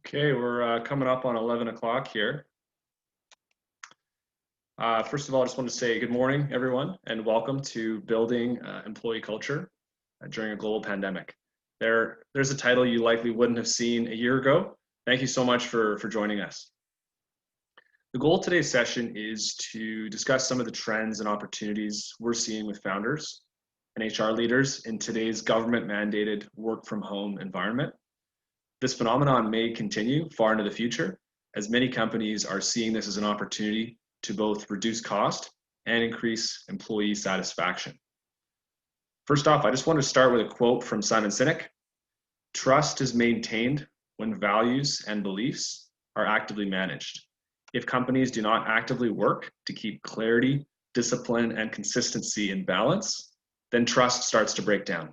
Okay, we're coming up on 11 o'clock here. First of all, I just want to say good morning, everyone, and welcome to Building Employee Culture during a Global Pandemic. There's a title you likely wouldn't have seen a year ago. Thank you so much for joining us. The goal of today's session is to discuss some of the trends and opportunities we're seeing with founders and HR leaders in today's government-mandated work-from-home environment. This phenomenon may continue far into the future, as many companies are seeing this as an opportunity to both reduce cost and increase employee satisfaction. First off, I just want to start with a quote from Simon Sinek. Trust is maintained when values and beliefs are actively managed. If companies do not actively work to keep clarity, discipline, and consistency in balance, then trust starts to break down.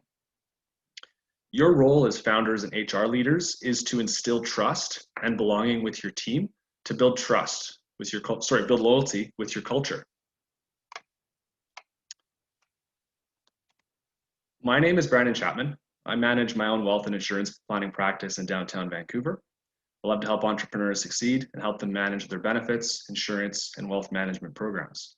Your role as founders and HR leaders is to instill trust and belonging with your team to build trust with your build loyalty with your culture. My name is Brandon Chapman. I manage my own wealth and insurance planning practice in downtown Vancouver. I love to help entrepreneurs succeed and help them manage their benefits, insurance, and wealth management programs.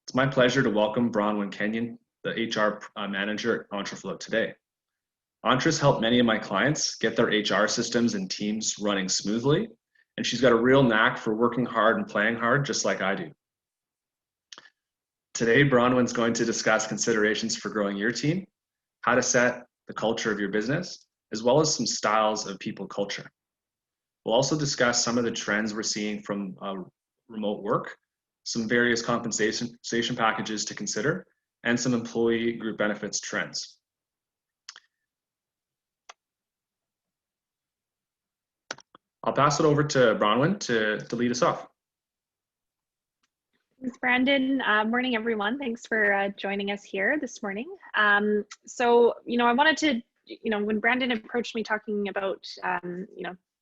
It's my pleasure to welcome Bronwen Kenyon, the HR manager at Entreflow today. Entre's helped many of my clients get their HR systems and teams running smoothly, and she's got a real knack for working hard and playing hard, just like I do. Today, Bronwen's going to discuss considerations for growing your team, how to set the culture of your business, as well as some styles of people culture. We'll also discuss some of the trends we're seeing from remote work, some various compensation packages to consider, and some employee group benefits trends. I'll pass it over to Bronwen to lead us off. Thanks, Brandon. Morning, everyone. Thanks for joining us here this morning. So, I wanted to, when Brandon approached me talking about,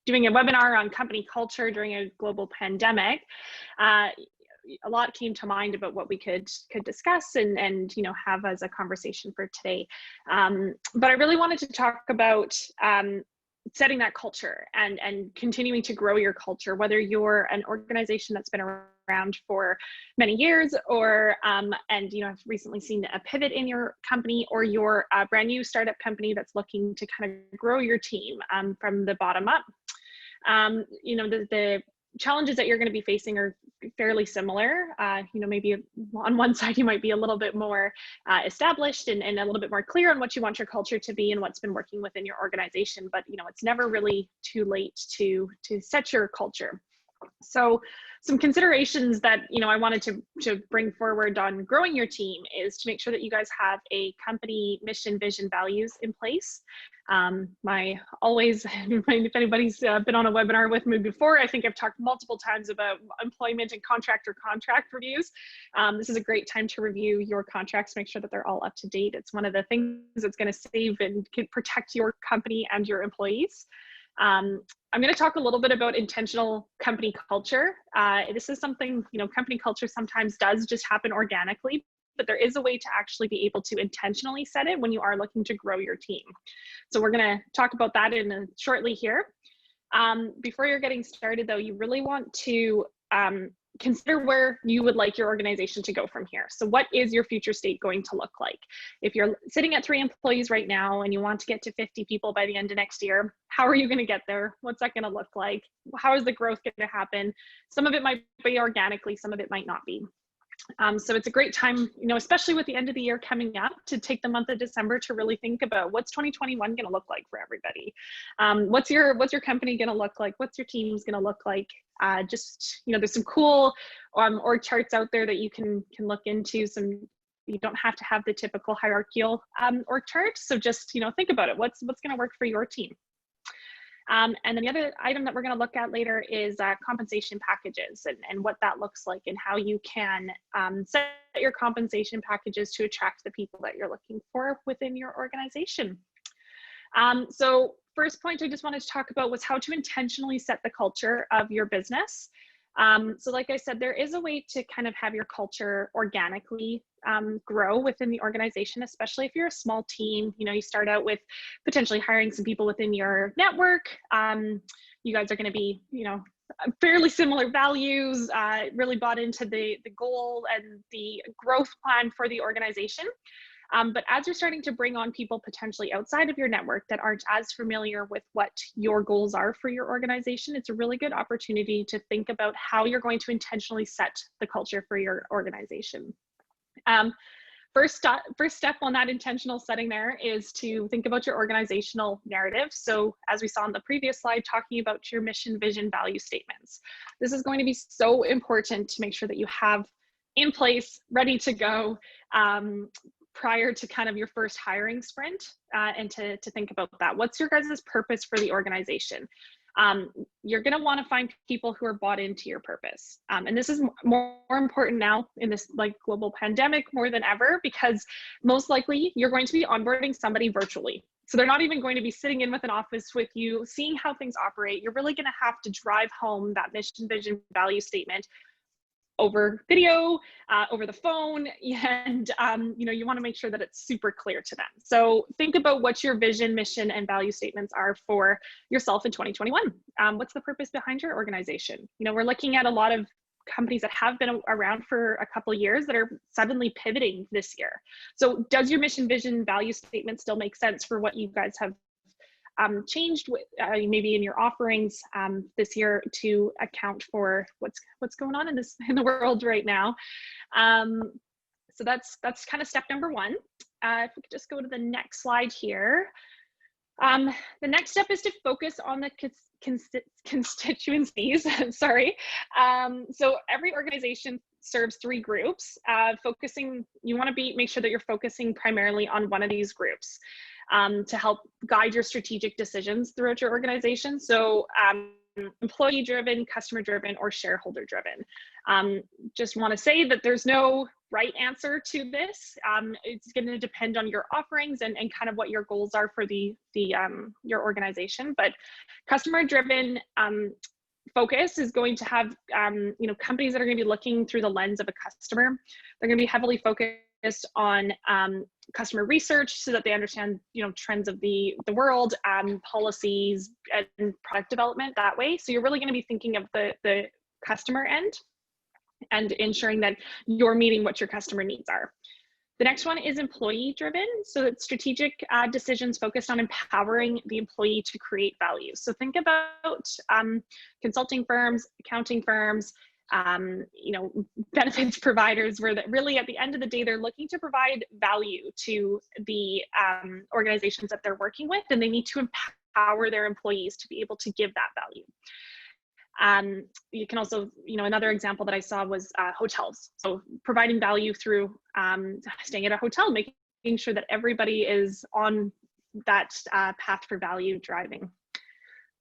doing a webinar on company culture during a global pandemic, a lot came to mind about what we could discuss and have as a conversation for today. But I really wanted to talk about setting that culture and continuing to grow your culture, whether you're an organization that's been around for many years or have recently seen a pivot in your company, or you're a brand new startup company that's looking to kind of grow your team from the bottom up. The challenges that you're going to be facing are fairly similar. Maybe on one side you might be a little bit more established and a little bit more clear on what you want your culture to be and what's been working within your organization, but it's never really too late to set your culture. So some considerations that I wanted to bring forward on growing your team is to make sure that you guys have a company mission, vision, values in place. If anybody's been on a webinar with me before, I think I've talked multiple times about employment and contract reviews. This is a great time to review your contracts, make sure that they're all up to date. It's one of the things that's going to save and protect your company and your employees. I'm going to talk a little bit about intentional company culture. This is something, company culture sometimes does just happen organically, but there is a way to actually be able to intentionally set it when you are looking to grow your team. So we're going to talk about that shortly here. Before you're getting started though, you really want to consider where you would like your organization to go from here. So what is your future state going to look like? If you're sitting at 3 employees right now and you want to get to 50 people by the end of next year, how are you going to get there? What's that going to look like? How is the growth going to happen? Some of it might be organically, some of it might not be. So it's a great time, especially with the end of the year coming up, to take the month of December to really think about what's 2021 going to look like for everybody. What's your company going to look like? What's your team's going to look like? There's some cool org charts out there that you can look into. You don't have to have the typical hierarchical org chart. So just, think about it. What's going to work for your team? And then the other item that we're going to look at later is compensation packages and what that looks like and how you can set your compensation packages to attract the people that you're looking for within your organization. So first point I just wanted to talk about was how to intentionally set the culture of your business. So like I said, there is a way to kind of have your culture organically grow within the organization, especially if you're a small team. You know, you start out with potentially hiring some people within your network. You guys are going to be, you know, fairly similar values, really bought into the goal and the growth plan for the organization. But as you're starting to bring on people potentially outside of your network that aren't as familiar with what your goals are for your organization, it's a really good opportunity to think about how you're going to intentionally set the culture for your organization. First step on that intentional setting there is to think about your organizational narrative. So as we saw on the previous slide, talking about your mission, vision, value statements. This is going to be so important to make sure that you have in place, ready to go, prior to kind of your first hiring sprint, and to think about that. What's your guys' purpose for the organization? You're going to want to find people who are bought into your purpose. And this is more important now in this like global pandemic more than ever, because most likely you're going to be onboarding somebody virtually. So they're not even going to be sitting in with an office with you, seeing how things operate. You're really going to have to drive home that mission, vision, value statement over video, over the phone, and you know, you want to make sure that it's super clear to them. So think about what your vision, mission, and value statements are for yourself in 2021. What's the purpose behind your organization? You know, we're looking at a lot of companies that have been around for a couple of years that are suddenly pivoting this year. So does your mission, vision, value statement still make sense for what you guys have changed with maybe in your offerings this year to account for what's going on in the world right now? So that's kind of step number one. If we could just go to the next slide here. The next step is to focus on the constituencies. Sorry. So every organization serves three groups. You want to make sure that you're focusing primarily on one of these groups to help guide your strategic decisions throughout your organization. So employee driven, customer driven, or shareholder driven. Just want to say that there's no right answer to this. It's going to depend on your offerings and kind of what your goals are for your organization. But customer driven focus is going to have you know, companies that are going to be looking through the lens of a customer. They're going to be heavily focused on customer research so that they understand, you know, trends of the world, policies and product development that way. So you're really going to be thinking of the customer end and ensuring that you're meeting what your customer needs are. The next one is employee driven. So it's strategic decisions focused on empowering the employee to create value. So think about consulting firms, accounting firms, you know, benefits providers, where that really at the end of the day, they're looking to provide value to the organizations that they're working with, and they need to empower their employees to be able to give that value. You can also, you know, another example that I saw was hotels. So providing value through staying at a hotel, making sure that everybody is on that path for value driving.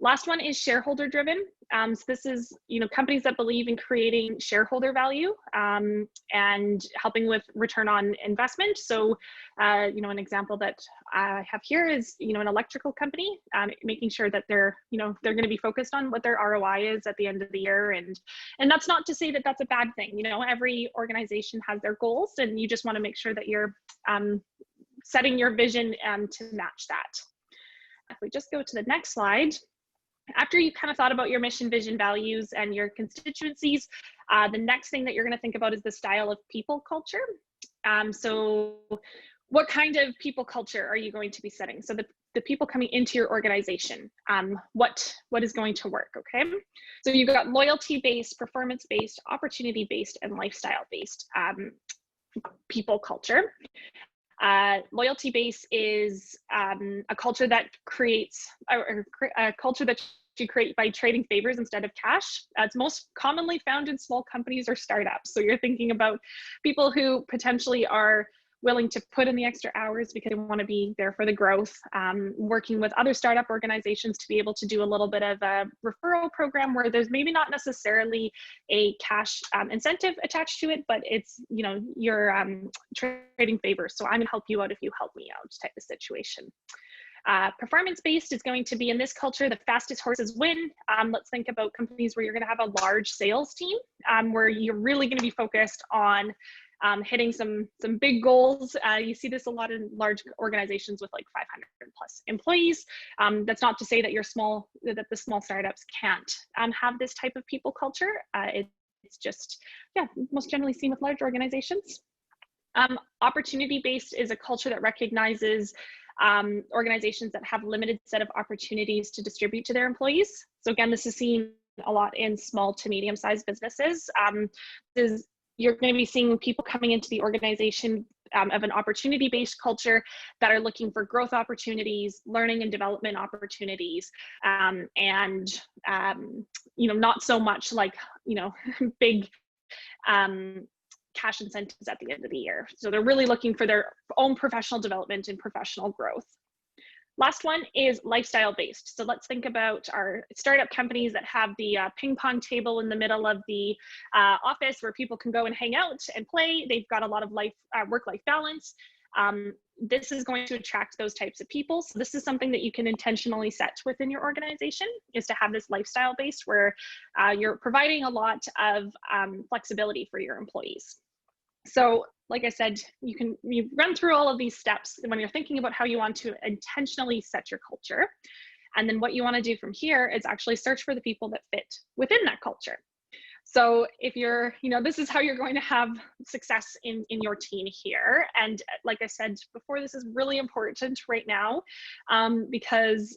Last one is shareholder driven. So this is, you know, companies that believe in creating shareholder value and helping with return on investment. So, you know, an example that I have here is, you know, an electrical company, making sure that they're, you know, they're going to be focused on what their ROI is at the end of the year. And that's not to say that that's a bad thing. You know, every organization has their goals, and you just want to make sure that you're setting your vision to match that. If we just go to the next slide. After you kind of thought about your mission, vision, values, and your constituencies, the next thing that you're going to think about is the style of people culture. So what kind of people culture are you going to be setting? So the people coming into your organization, what is going to work, okay? So you've got loyalty-based, performance-based, opportunity-based, and lifestyle-based people culture. Loyalty base is a culture that creates a culture that you create by trading favors instead of cash. It's most commonly found in small companies or startups. So you're thinking about people who potentially are willing to put in the extra hours because they want to be there for the growth, working with other startup organizations to be able to do a little bit of a referral program where there's maybe not necessarily a cash incentive attached to it, but it's, you know, you're trading favors. So I'm gonna help you out if you help me out type of situation. Performance-based is going to be, in this culture, the fastest horses win. Let's think about companies where you're going to have a large sales team, where you're really going to be focused on hitting some big goals. You see this a lot in large organizations with like 500 plus employees. That's not to say that that the small startups can't have this type of people culture. It's just, yeah, most generally seen with large organizations. Opportunity-based is a culture that recognizes organizations that have limited set of opportunities to distribute to their employees. So again, this is seen a lot in small to medium-sized businesses. You're going to be seeing people coming into the organization of an opportunity-based culture that are looking for growth opportunities, learning and development opportunities, and not so much like big cash incentives at the end of the year. So they're really looking for their own professional development and professional growth. Last one is lifestyle based. So let's think about our startup companies that have the ping pong table in the middle of the office where people can go and hang out and play. They've got a lot of work-life balance. This is going to attract those types of people. So this is something that you can intentionally set within your organization, is to have this lifestyle based where you're providing a lot of flexibility for your employees. So like I said, you run through all of these steps when you're thinking about how you want to intentionally set your culture. And then what you want to do from here is actually search for the people that fit within that culture. So if you're, this is how you're going to have success in your team here. And like I said before, this is really important right now because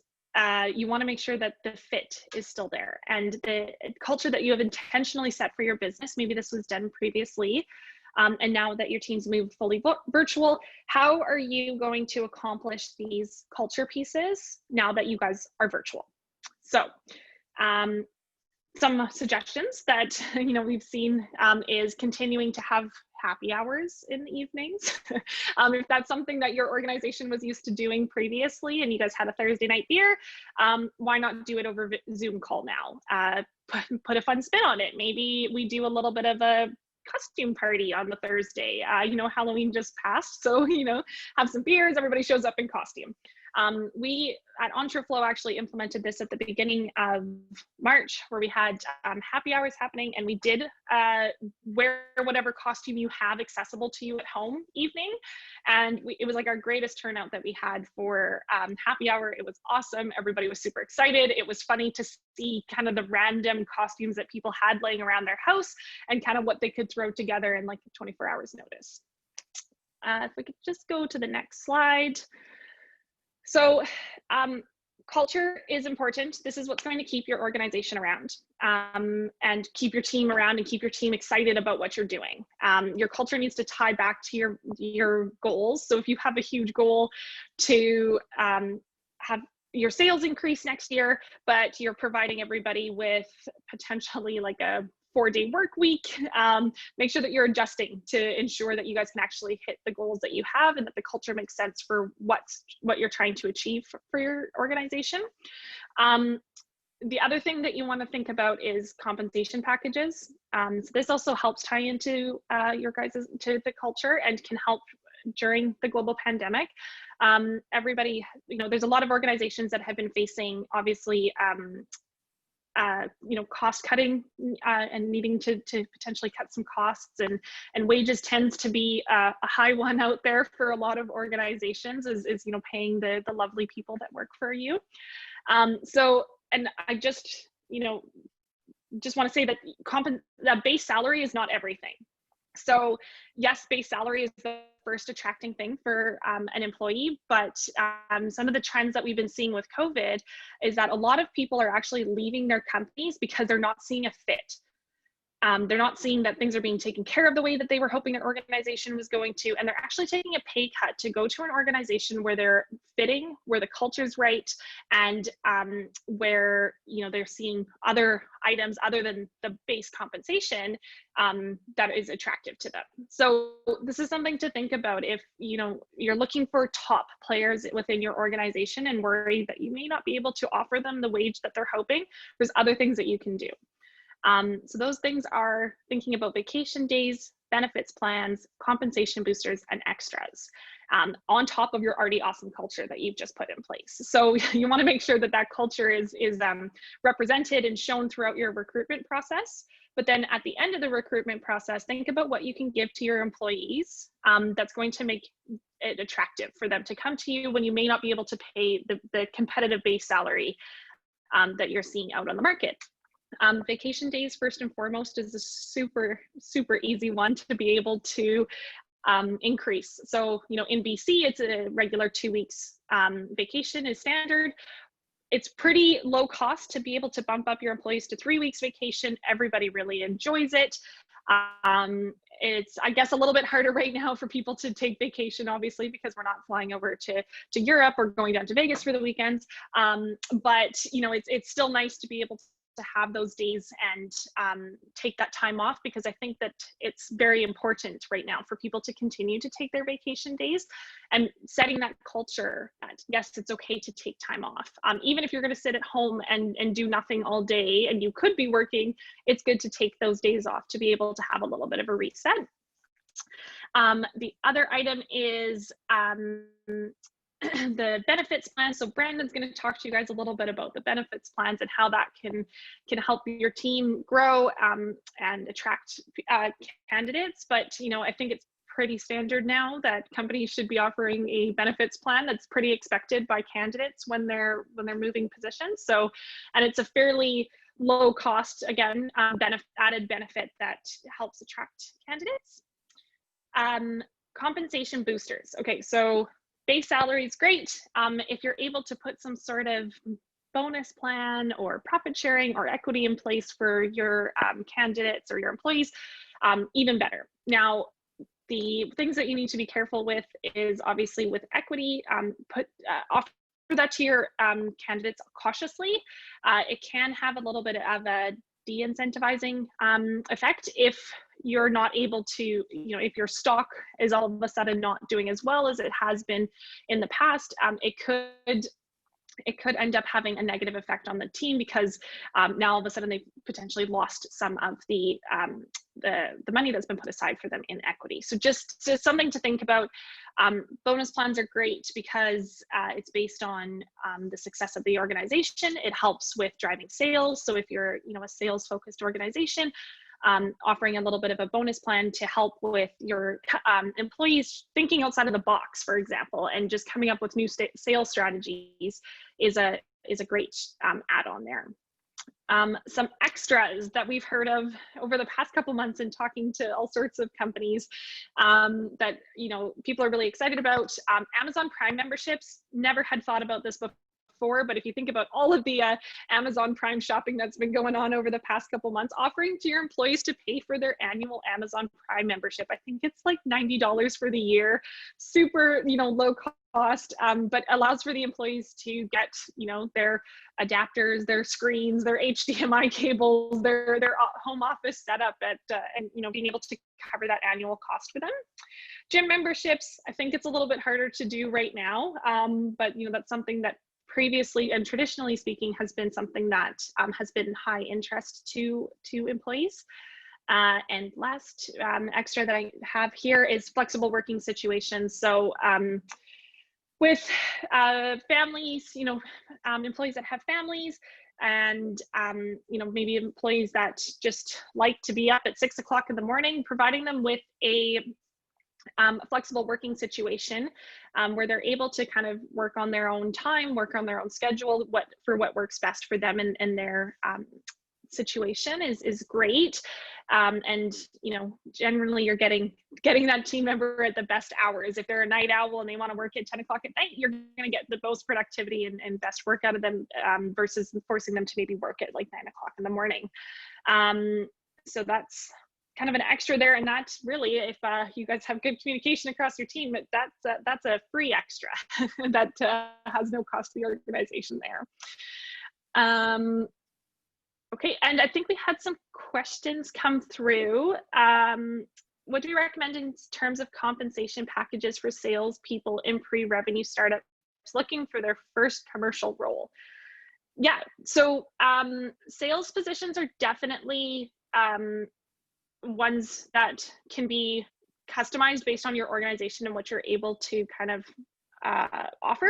you want to make sure that the fit is still there. And the culture that you have intentionally set for your business, maybe this was done previously, and now that your team's moved fully virtual, how are you going to accomplish these culture pieces now that you guys are virtual? So some suggestions that we've seen is continuing to have happy hours in the evenings. If that's something that your organization was used to doing previously and you guys had a Thursday night beer, why not do it over Zoom call now? Put a fun spin on it. Maybe we do a little bit of a costume party on the Thursday. Halloween just passed, so have some beers, everybody shows up in costume. We at Entreflow actually implemented this at the beginning of March, where we had happy hours happening, and we did wear whatever costume you have accessible to you at home evening. And it was like our greatest turnout that we had for happy hour. It was awesome. Everybody was super excited. It was funny to see kind of the random costumes that people had laying around their house and kind of what they could throw together in like 24 hours notice. If we could just go to the next slide. So culture is important. This is what's going to keep your organization around and keep your team around and keep your team excited about what you're doing. Your culture needs to tie back to your goals. So if you have a huge goal to have your sales increase next year, but you're providing everybody with potentially like a 4-day work week, make sure that you're adjusting to ensure that you guys can actually hit the goals that you have and that the culture makes sense for what you're trying to achieve for your organization. The other thing that you want to think about is compensation packages. So this also helps tie into your guys' to the culture and can help during the global pandemic. Everybody, there's a lot of organizations that have been facing, obviously, cost cutting and needing to potentially cut some costs, and wages tends to be a high one out there for a lot of organizations is paying the lovely people that work for you. And I just want to say that that base salary is not everything. So yes, base salary is the first attracting thing for an employee, but some of the trends that we've been seeing with COVID is that a lot of people are actually leaving their companies because they're not seeing a fit. They're not seeing that things are being taken care of the way that they were hoping an organization was going to, and they're actually taking a pay cut to go to an organization where they're fitting, where the culture's right, and where they're seeing other items other than the base compensation that is attractive to them. So this is something to think about if you're looking for top players within your organization and worry that you may not be able to offer them the wage that they're hoping. There's other things that you can do. So those things are thinking about vacation days, benefits plans, compensation boosters, and extras. on top of your already awesome culture that you've just put in place. So you want to make sure that that culture is represented and shown throughout your recruitment process. But then at the end of the recruitment process, think about what you can give to your employees that's going to make it attractive for them to come to you when you may not be able to pay the competitive base salary that you're seeing out on the market. Vacation days, first and foremost, is a super, super easy one to be able to increase. So, in BC, it's a regular 2 weeks vacation is standard. It's pretty low cost to be able to bump up your employees to 3 weeks vacation. Everybody really enjoys it. It's, I guess, a little bit harder right now for people to take vacation, obviously, because we're not flying over to Europe or going down to Vegas for the weekends. But it's still nice to be able to have those days and take that time off, because I think that it's very important right now for people to continue to take their vacation days, and setting that culture that yes, it's okay to take time off. Even if you're going to sit at home and do nothing all day and you could be working, it's good to take those days off to be able to have a little bit of a reset. The other item is the benefits plan. So Brandon's going to talk to you guys a little bit about the benefits plans and how that can help your team grow and attract candidates. But I think it's pretty standard now that companies should be offering a benefits plan that's pretty expected by candidates when they're moving positions. So, and it's a fairly low cost, again, added benefit that helps attract candidates. Compensation boosters. Okay, so base salary is great. If you're able to put some sort of bonus plan or profit sharing or equity in place for your candidates or your employees, even better. Now, the things that you need to be careful with is obviously with equity, offer that to your candidates cautiously. It can have a little bit of a de-incentivizing effect if you're not able to, if your stock is all of a sudden not doing as well as it has been in the past, it could end up having a negative effect on the team, because now all of a sudden they've potentially lost some of the money that's been put aside for them in equity. So just something to think about. Bonus plans are great because it's based on the success of the organization. It helps with driving sales. So if you're a sales focused organization, offering a little bit of a bonus plan to help with your employees thinking outside of the box, for example, and just coming up with new sales strategies is a great add-on there. Some extras that we've heard of over the past couple months in talking to all sorts of companies that people are really excited about. Amazon Prime memberships. Never had thought about this before, but if you think about all of the Amazon Prime shopping that's been going on over the past couple months, offering to your employees to pay for their annual Amazon Prime membership. I think it's like $90 for the year, super low cost, but allows for the employees to get their adapters, their screens, their HDMI cables, their home office setup and being able to cover that annual cost for them. Gym memberships, I think it's a little bit harder to do right now, but that's something that previously and traditionally speaking has been something that has been high interest to employees. And last extra that I have here is flexible working situations. So with families, employees that have families, and maybe employees that just like to be up at 6 o'clock in the morning, providing them with a flexible working situation where they're able to kind of work on their own time, work on their own schedule, what works best for them and their situation is great. And generally you're getting that team member at the best hours. If they're a night owl and they want to work at 10 o'clock at night, you're going to get the most productivity and best work out of them versus forcing them to maybe work at like 9 o'clock in the morning. So that's kind of an extra there, and that's really, if you guys have good communication across your team, that's a free extra that has no cost to the organization there. Okay, and I think we had some questions come through. What do you recommend in terms of compensation packages for salespeople in pre-revenue startups looking for their first commercial role? Yeah, so sales positions are definitely ones that can be customized based on your organization and what you're able to kind of offer.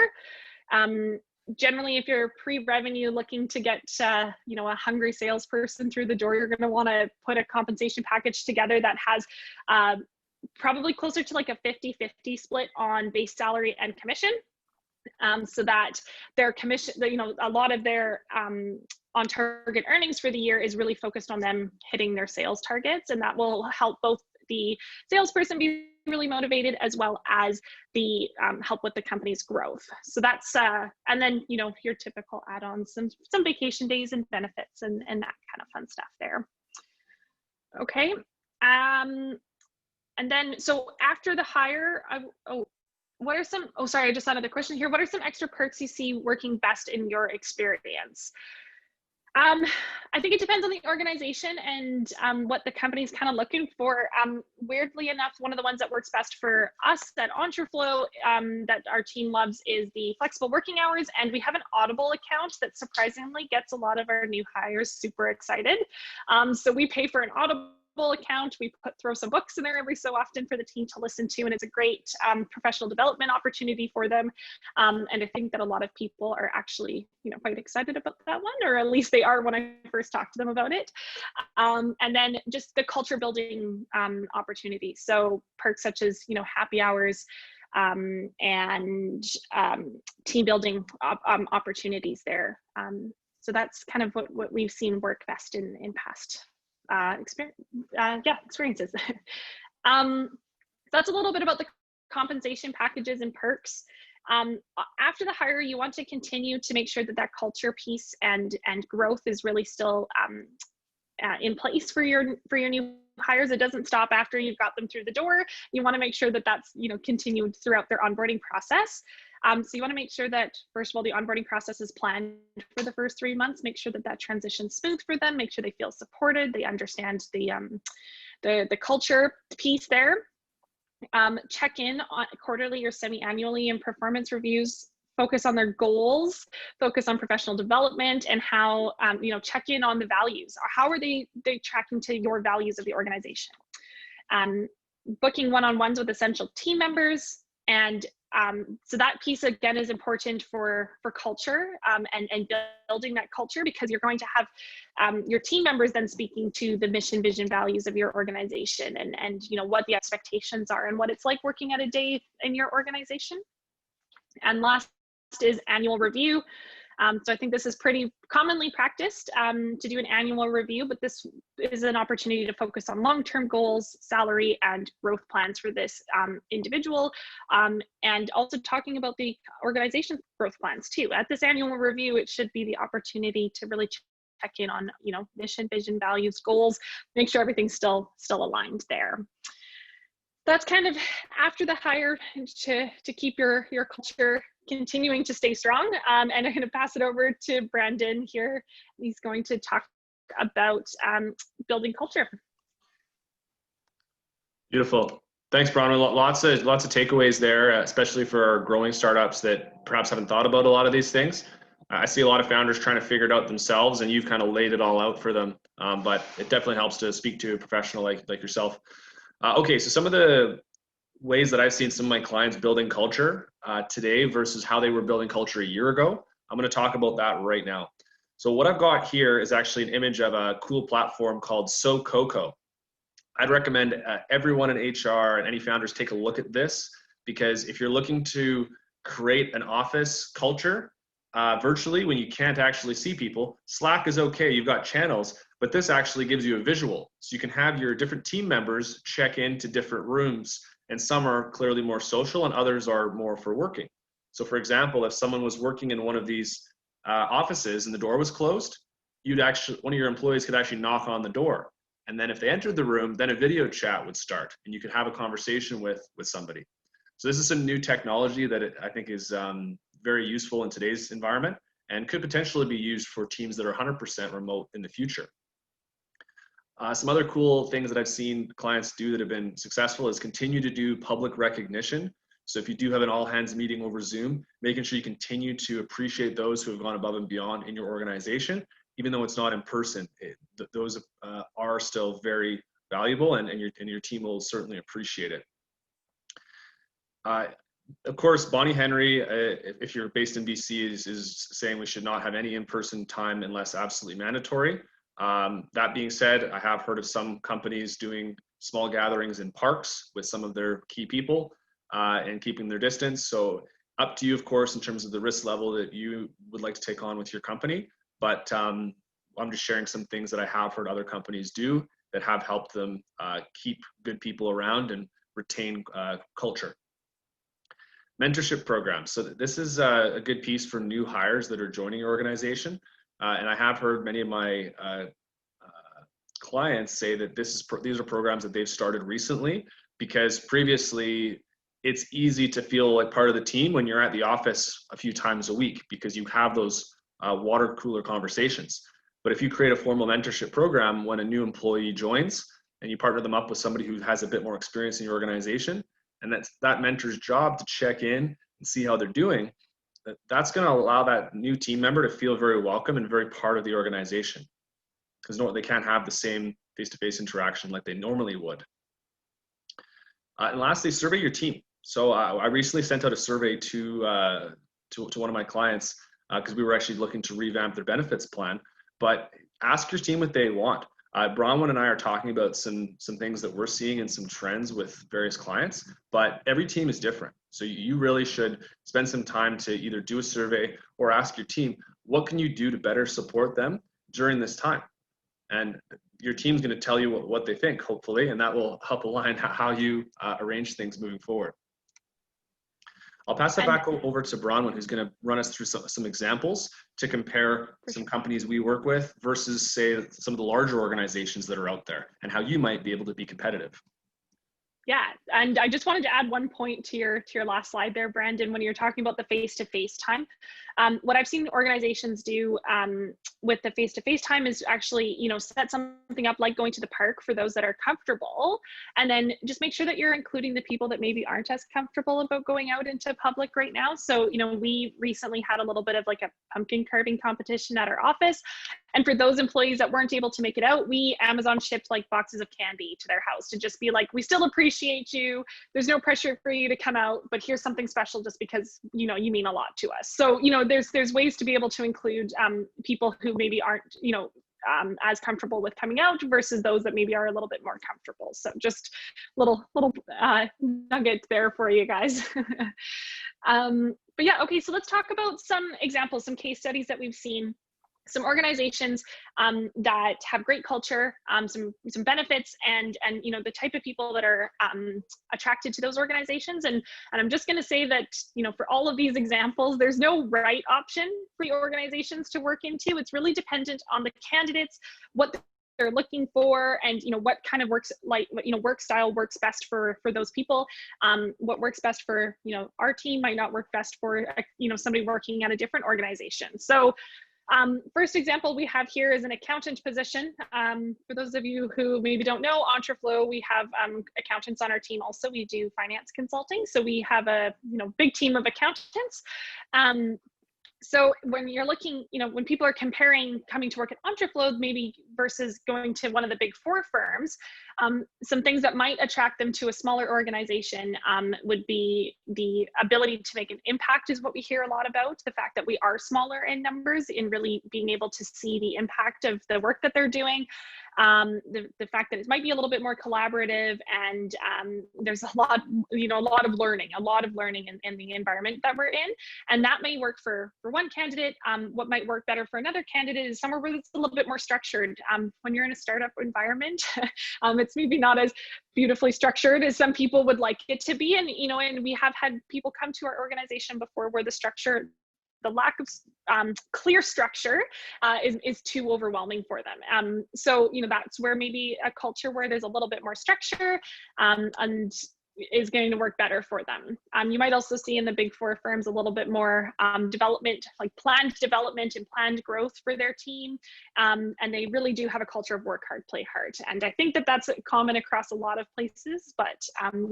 Generally, if you're pre-revenue looking to get you know, a hungry salesperson through the door, you're going to want to put a compensation package together that has probably closer to like a 50-50 split on base salary and commission, so that their commission, you know, a lot of their on target earnings for the year is really focused on them hitting their sales targets, and that will help both the salesperson be really motivated as well as the help with the company's growth. So that's and then, you know, your typical add-ons, some vacation days and benefits and that kind of fun stuff there. Okay. And then, so after the hire, what are some, sorry, I just saw another question here. What are some extra perks you see working best in your experience? I think it depends on the organization and what the company's kind of looking for. Weirdly enough, one of the ones that works best for us at Entreflow that our team loves is the flexible working hours. And we have an Audible account that surprisingly gets a lot of our new hires super excited. So we pay for an Audible account. We throw some books in there every so often for the team to listen to, and it's a great professional development opportunity for them. And I think that a lot of people are actually, you know, quite excited about that one, or at least they are when I first talked to them about it. And then just the culture building opportunities. So perks such as, you know, happy hours and team building opportunities there. So that's kind of what we've seen work best in past experiences. That's a little bit about the compensation packages and perks. After the hire, you want to continue to make sure that that culture piece and growth is really still in place for your new hires. It doesn't stop after you've got them through the door. You want to make sure that that's, you know, continued throughout their onboarding process. So you want to make sure that, first of all, the onboarding process is planned for the first 3 months. Make sure that that transition's smooth for them. Make sure they feel supported. They understand the culture piece there. Check in on quarterly or semi-annually in performance reviews. Focus on their goals. Focus on professional development and how you know, check in on the values. How are they tracking to your values of the organization? Booking one-on-ones with essential team members. And so that piece again is important for culture and building that culture, because you're going to have your team members then speaking to the mission, vision, values of your organization and you know, what the expectations are and what it's like working at a day in your organization. And last is annual review. So I think this is pretty commonly practiced to do an annual review, but this is an opportunity to focus on long-term goals, salary, and growth plans for this individual, and also talking about the organization's growth plans too. At this annual review, it should be the opportunity to really check in on, you know, mission, vision, values, goals, make sure everything's still aligned there. That's kind of after the hire to keep your culture continuing to stay strong. And I'm going to pass it over to Brandon here. He's going to talk about building culture. Beautiful. Thanks, Bronwen. Lots of takeaways there, especially for our growing startups that perhaps haven't thought about a lot of these things. I see a lot of founders trying to figure it out themselves, and you've kind of laid it all out for them. But it definitely helps to speak to a professional like yourself. Okay, so some of the ways that I've seen some of my clients building culture today versus how they were building culture a year ago, I'm going to talk about that right now. So what I've got here is actually an image of a cool platform called SoCoco. I'd recommend everyone in HR and any founders take a look at this, because if you're looking to create an office culture virtually when you can't actually see people, Slack is okay, you've got channels, but this actually gives you a visual. So you can have your different team members check into different rooms, and some are clearly more social and others are more for working. So for example, if someone was working in one of these offices and the door was closed, one of your employees could actually knock on the door. And then if they entered the room, then a video chat would start and you could have a conversation with somebody. So this is some new technology that I think is very useful in today's environment and could potentially be used for teams that are 100% remote in the future. Some other cool things that I've seen clients do that have been successful is continue to do public recognition. So if you do have an all hands meeting over Zoom, making sure you continue to appreciate those who have gone above and beyond in your organization, even though it's not in person. Those are still very valuable, and your team will certainly appreciate it. Of course, Bonnie Henry, if you're based in BC, is saying we should not have any in-person time unless absolutely mandatory. That being said, I have heard of some companies doing small gatherings in parks with some of their key people and keeping their distance. So up to you, of course, in terms of the risk level that you would like to take on with your company. But I'm just sharing some things that I have heard other companies do that have helped them keep good people around and retain culture. Mentorship programs. So this is a good piece for new hires that are joining your organization. And I have heard many of my clients say that these are programs that they've started recently, because previously it's easy to feel like part of the team when you're at the office a few times a week, because you have those water cooler conversations. But if you create a formal mentorship program when a new employee joins and you partner them up with somebody who has a bit more experience in your organization, and that's that mentor's job to check in and see how they're doing, that's going to allow that new team member to feel very welcome and very part of the organization, because they can't have the same face-to-face interaction like they normally would. And lastly, survey your team. So I recently sent out a survey to one of my clients because we were actually looking to revamp their benefits plan. But ask your team what they want. Bronwen and I are talking about some things that we're seeing and some trends with various clients, but every team is different. So you really should spend some time to either do a survey or ask your team, what can you do to better support them during this time? And your team's going to tell you what they think, hopefully, and that will help align how you arrange things moving forward. I'll pass it back over to Bronwen, who's going to run us through some examples to compare some companies we work with versus, say, some of the larger organizations that are out there, and how you might be able to be competitive. Yeah, and I just wanted to add one point to your last slide there, Brandon, when you're talking about the face-to-face time. What I've seen organizations do with the face-to-face time is actually, set something up like going to the park for those that are comfortable, and then just make sure that you're including the people that maybe aren't as comfortable about going out into public right now. So, we recently had a little bit of like a pumpkin carving competition at our office. And for those employees that weren't able to make it out, we Amazon shipped like boxes of candy to their house to just be like, we still appreciate you. There's no pressure for you to come out, but here's something special just because, you mean a lot to us. So, there's ways to be able to include people who maybe aren't, as comfortable with coming out versus those that maybe are a little bit more comfortable. So just little nuggets there for you guys. But yeah, okay, so let's talk about some examples, some case studies that we've seen. Some organizations that have great culture, some benefits, and the type of people that are attracted to those organizations. And I'm just going to say that for all of these examples, there's no right option for the organizations to work into. It's really dependent on the candidates, what they're looking for, and what kind of work style works best for those people. What works best for our team might not work best for somebody working at a different organization. So. First example we have here is an accountant position. For those of you who maybe don't know, Entreflow, we have accountants on our team also. We do finance consulting. So we have a big team of accountants. So when you're looking, when people are comparing coming to work at Entreflow maybe versus going to one of the big four firms, some things that might attract them to a smaller organization would be the ability to make an impact is what we hear a lot about. The fact that we are smaller in numbers, in really being able to see the impact of the work that they're doing. The fact that it might be a little bit more collaborative, and there's a lot of learning in the environment that we're in, and that may work for one candidate. What might work better for another candidate is somewhere where it's a little bit more structured. When you're in a startup environment, it's maybe not as beautifully structured as some people would like it to be, and and we have had people come to our organization before where the lack of clear structure is too overwhelming for them. So, that's where maybe a culture where there's a little bit more structure and is going to work better for them. You might also see in the big four firms a little bit more development, like planned development and planned growth for their team. And they really do have a culture of work hard, play hard. And I think that that's common across a lot of places, but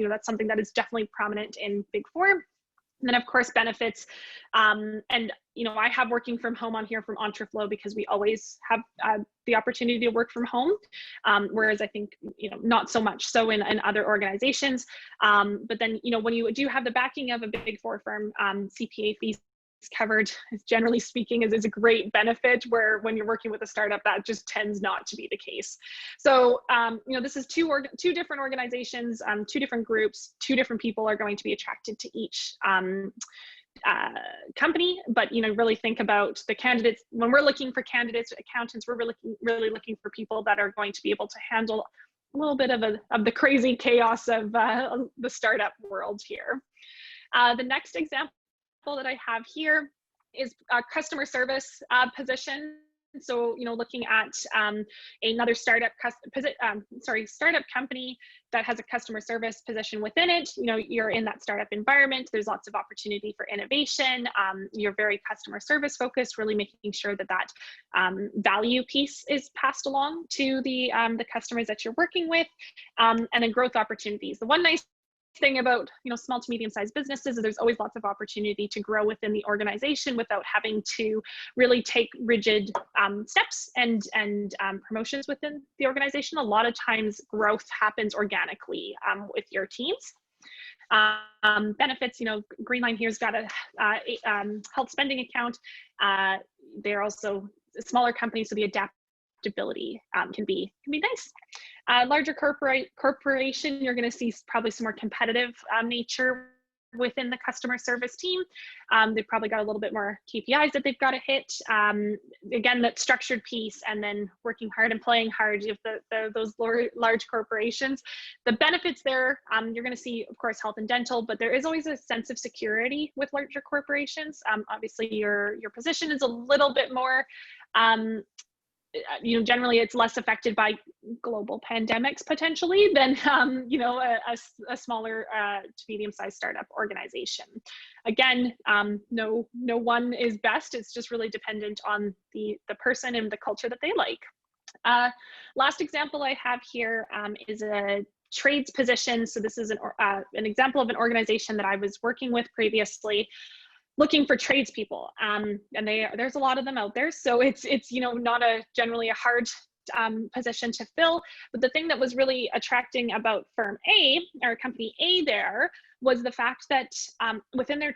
that's something that is definitely prominent in big four. And then of course benefits, and I have working from home on here from Entreflow because we always have the opportunity to work from home, whereas I think not so much so in other organizations. But then when you do have the backing of a big four firm, CPA fees covered, generally speaking, is a great benefit, where when you're working with a startup, that just tends not to be the case. So this is two different organizations, two different groups, two different people are going to be attracted to each company. But really think about the candidates. When we're looking for candidates, accountants, we're really looking for people that are going to be able to handle a little bit of the crazy chaos of the startup world here. The next example that I have here is a customer service position. So, looking at another startup company that has a customer service position within it. You're in that startup environment. There's lots of opportunity for innovation. You're very customer service focused, really making sure that value piece is passed along to the customers that you're working with, and then growth opportunities. The one nice thing about small to medium-sized businesses is there's always lots of opportunity to grow within the organization without having to really take rigid steps and promotions within the organization. A lot of times growth happens organically with your teams. Benefits, Greenline here's got a health spending account. They're also smaller companies, so the adaptability can be nice. Larger corporation, you're going to see probably some more competitive nature within the customer service team. They've probably got a little bit more KPIs that they've got to hit. Again, that structured piece, and then working hard and playing hard of those large corporations. The benefits there, you're going to see, of course, health and dental, but there is always a sense of security with larger corporations. Obviously, your position is a little bit more generally it's less affected by global pandemics potentially than, a smaller to medium-sized startup organization. Again, no one is best. It's just really dependent on the person and the culture that they like. Last example I have here is a trades position. So this is an example of an organization that I was working with previously, looking for tradespeople, and there's a lot of them out there. So it's not generally a hard position to fill. But the thing that was really attracting about firm A, or company A, there was the fact that within their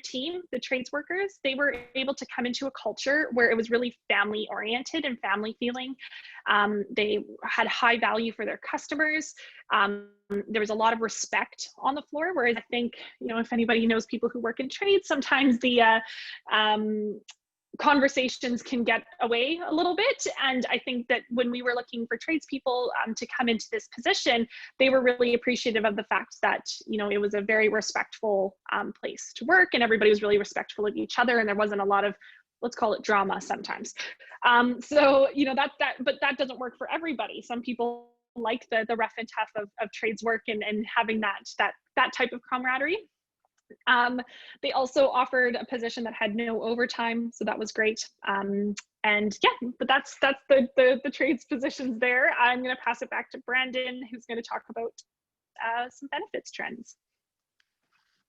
team, the trades workers, they were able to come into a culture where it was really family oriented and family feeling. They had high value for their customers. There was a lot of respect on the floor, whereas I think, if anybody knows people who work in trades, sometimes the conversations can get away a little bit. And I think that when we were looking for tradespeople to come into this position, they were really appreciative of the fact that, it was a very respectful place to work, and everybody was really respectful of each other, and there wasn't a lot of, let's call it, drama sometimes. So, but that doesn't work for everybody. Some people like the rough and tough of trades work and having that type of camaraderie. They also offered a position that had no overtime, so that was great. And yeah, but that's the trades positions there. I'm going to pass it back to Brandon, who's going to talk about some benefits trends.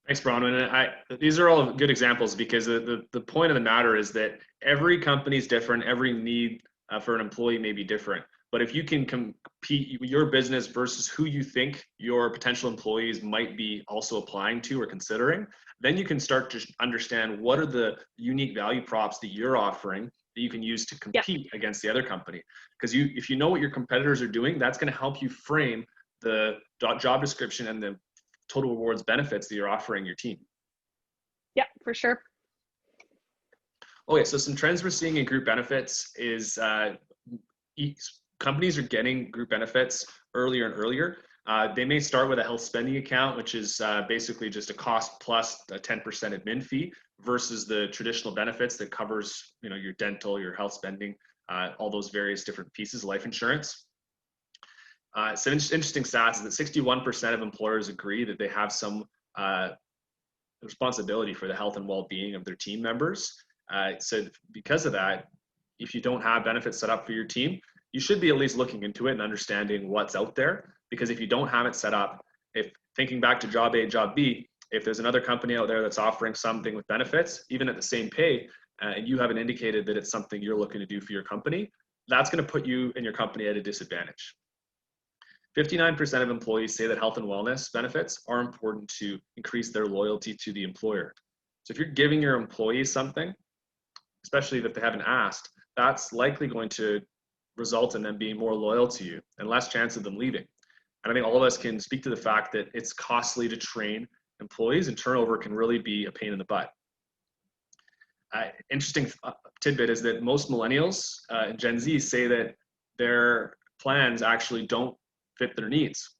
Thanks, Bronwen. These are all good examples, because the point of the matter is that every company is different. Every need for an employee may be different. But if you can compete your business versus who you think your potential employees might be also applying to or considering, then you can start to understand what are the unique value props that you're offering that you can use to compete against the other company. Because if you know what your competitors are doing, that's going to help you frame the job description and the total rewards benefits that you're offering your team. Yeah, for sure. Okay, so some trends we're seeing in group benefits is companies are getting group benefits earlier and earlier. They may start with a health spending account, which is basically just a cost plus a 10% admin fee, versus the traditional benefits that covers your dental, your health spending, all those various different pieces, life insurance. Some interesting stats is that 61% of employers agree that they have some responsibility for the health and well-being of their team members. So because of that, if you don't have benefits set up for your team, you should be at least looking into it and understanding what's out there. Because if you don't have it set up, if thinking back to job A, job B, If there's another company out there that's offering something with benefits, even at the same pay, and you haven't indicated that it's something you're looking to do for your company, that's going to put you and your company at a disadvantage. 59% of employees say that health and wellness benefits are important to increase their loyalty to the employer. So if you're giving your employees something, especially if they haven't asked, that's likely going to result in them being more loyal to you and less chance of them leaving. And I think all of us can speak to the fact that it's costly to train employees, and turnover can really be a pain in the butt. Interesting tidbit is that most millennials and Gen Z say that their plans actually don't fit their needs.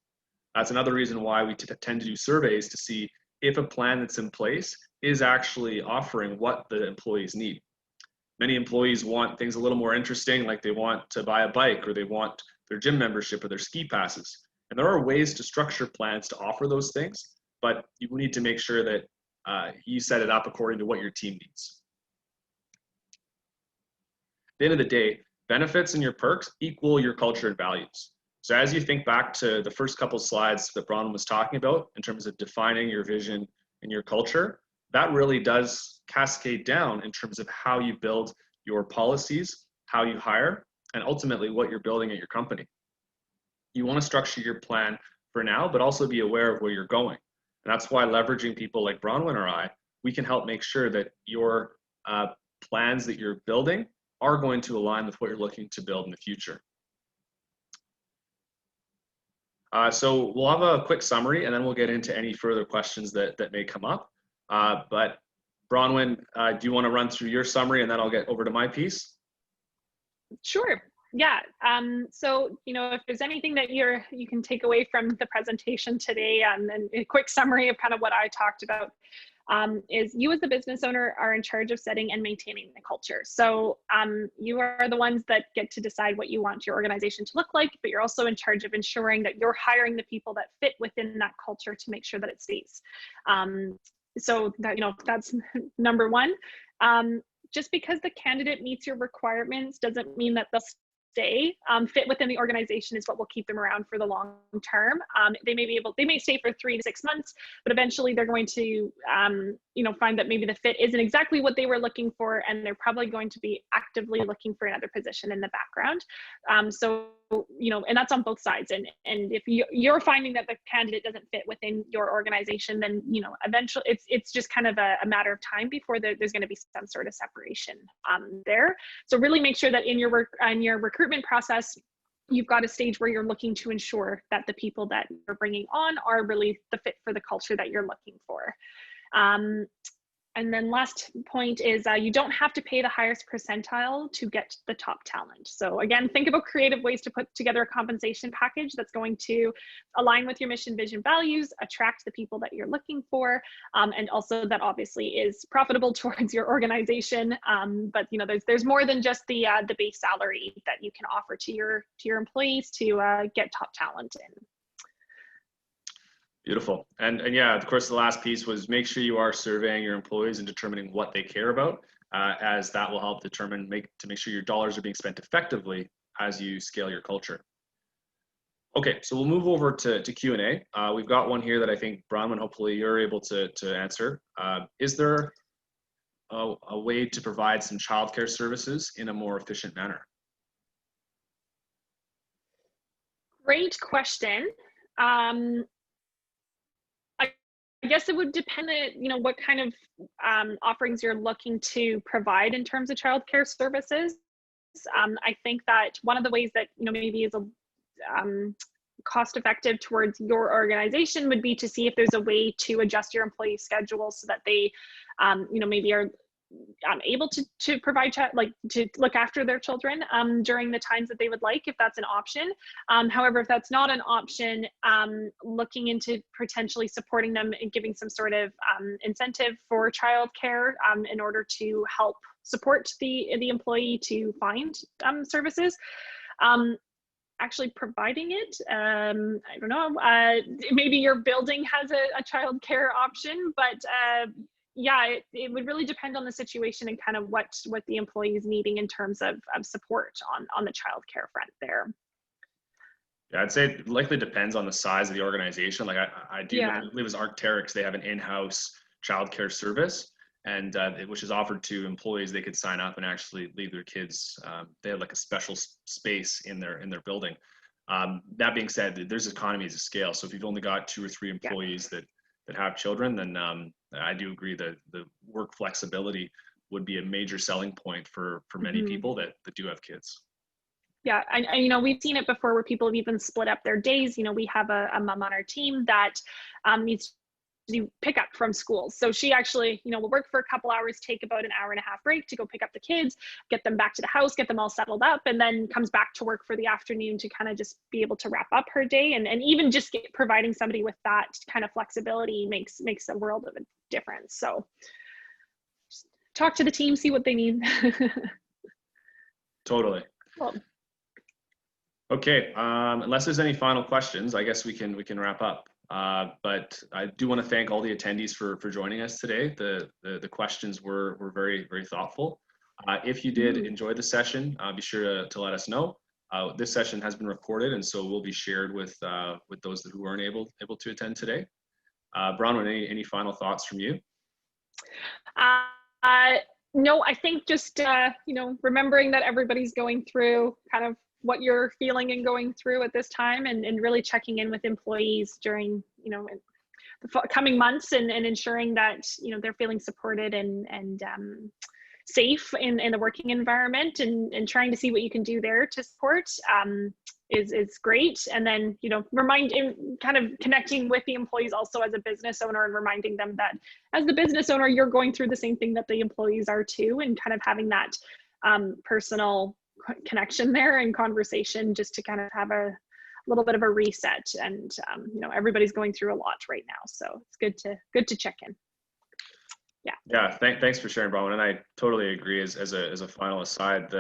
That's another reason why we tend to do surveys to see if a plan that's in place is actually offering what the employees need. Many employees want things a little more interesting, like they want to buy a bike, or they want their gym membership or their ski passes. And there are ways to structure plans to offer those things, but you need to make sure that you set it up according to what your team needs. At the end of the day, benefits and your perks equal your culture and values. So as you think back to the first couple slides that Bronwen was talking about in terms of defining your vision and your culture, that really does cascade down in terms of how you build your policies, how you hire, and ultimately what you're building at your company. You want to structure your plan for now, but also be aware of where you're going. And that's why leveraging people like Bronwen or I, we can help make sure that your plans that you're building are going to align with what you're looking to build in the future. So we'll have a quick summary and then we'll get into any further questions that may come up. But Bronwen, do you want to run through your summary and then I'll get over to my piece? Sure. Yeah. So, if there's anything that you can take away from the presentation today, and a quick summary of kind of what I talked about, is you as the business owner are in charge of setting and maintaining the culture. So you are the ones that get to decide what you want your organization to look like, but you're also in charge of ensuring that you're hiring the people that fit within that culture to make sure that it stays. So that, that's number one. Just because the candidate meets your requirements doesn't mean that they'll stay. Fit within the organization is what will keep them around for the long term. They may stay for 3 to 6 months, but eventually they're going to, find that maybe the fit isn't exactly what they were looking for, and they're probably going to be actively looking for another position in the background. And that's on both sides. And if you're finding that the candidate doesn't fit within your organization, then, eventually it's just kind of a matter of time before there's going to be some sort of separation there. So really make sure that in your recruitment process, you've got a stage where you're looking to ensure that the people that you're bringing on are really the fit for the culture that you're looking for. And then last point is you don't have to pay the highest percentile to get the top talent. So again, think about creative ways to put together a compensation package that's going to align with your mission, vision, values, attract the people that you're looking for, and also that obviously is profitable towards your organization. But there's more than just the base salary that you can offer to your employees to get top talent in. Beautiful. And yeah, of course, the last piece was make sure you are surveying your employees and determining what they care about, as that will help make sure your dollars are being spent effectively as you scale your culture. Okay, so we'll move over to Q&A. We've got one here that I think, Bronwen, hopefully you're able to answer. Is there a way to provide some childcare services in a more efficient manner? Great question. I guess it would depend on, what kind of offerings you're looking to provide in terms of childcare services. I think that one of the ways that, maybe is a cost effective towards your organization would be to see if there's a way to adjust your employee schedule so that they, maybe are able to provide to look after their children during the times that they would like, if that's an option. However, if that's not an option, looking into potentially supporting them and giving some sort of incentive for childcare in order to help support the employee to find services. Actually providing it, I don't know, maybe your building has a childcare option, but yeah, it would really depend on the situation and kind of what the employee is needing in terms of support on the childcare front there. Yeah, I'd say it likely depends on the size of the organization. Like I do know, I Yeah. believe it was Arc'teryx, they have an in-house childcare service, and which is offered to employees. They could sign up and actually leave their kids. They had like a special space in their building. That being said, there's economies of scale. So if you've only got 2 or 3 Yeah. employees that have children, then I do agree that the work flexibility would be a major selling point for many Mhm. people that do have kids. Yeah, and you know, we've seen it before where people have even split up their days. You know, we have a mom on our team that needs to do pickup from school. So she actually, you know, will work for a couple hours, take about an hour and a half break to go pick up the kids, get them back to the house, get them all settled up, and then comes back to work for the afternoon to kind of just be able to wrap up her day. And even just providing somebody with that kind of flexibility makes a world of a difference. So just talk to the team, see what they need. Totally. Well, Okay, unless there's any final questions, I guess we can wrap up. But I do want to thank all the attendees for joining us today. The questions were very thoughtful. If you did mhm. enjoy the session, be sure to let us know. This session has been recorded, and so will be shared with those who weren't able to attend today. Bronwen, any final thoughts from you? Uh, no, I think just you know, remembering that everybody's going through kind of what you're feeling and going through at this time, and really checking in with employees during, you know, the coming months, and ensuring that, you know, they're feeling supported and safe in the working environment, and trying to see what you can do there to support is great. And then, you know, kind of connecting with the employees also as a business owner, and reminding them that as the business owner, you're going through the same thing that the employees are too, and kind of having that personal connection there and conversation, just to kind of have a little bit of a reset. And you know, everybody's going through a lot right now, so it's good to check in. Yeah, thanks for sharing, Bronwen. And I totally agree. As a final aside,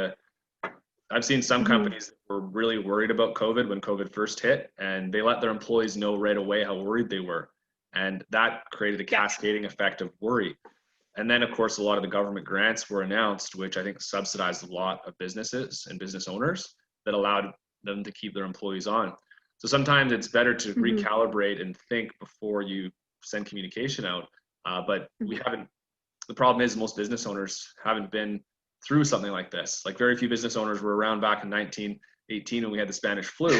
I've seen some Mhm. companies that were really worried about COVID when COVID first hit, and they let their employees know right away how worried they were. And that created a Yeah. cascading effect of worry. And then, of course, a lot of the government grants were announced, which I think subsidized a lot of businesses and business owners that allowed them to keep their employees on. So sometimes it's better to Mhm. recalibrate and think before you send communication out. But we Mhm. haven't, the problem is most business owners haven't been through something like this. Like very few business owners were around back in 1918 when we had the Spanish flu.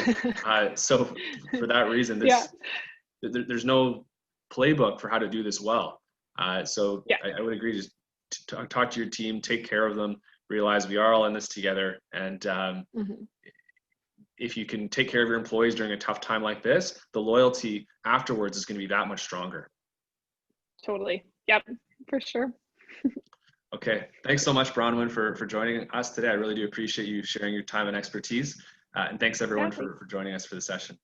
So for that reason, Yeah. there's no playbook for how to do this well. So Yeah. I would agree. Just talk to your team, take care of them, realize we are all in this together. And Mhm. if you can take care of your employees during a tough time like this, the loyalty afterwards is going to be that much stronger. Totally. Yep, for sure. Okay. Thanks so much, Bronwen, for joining us today. I really do appreciate you sharing your time and expertise. And thanks Yeah, everyone thanks. for joining us for the session.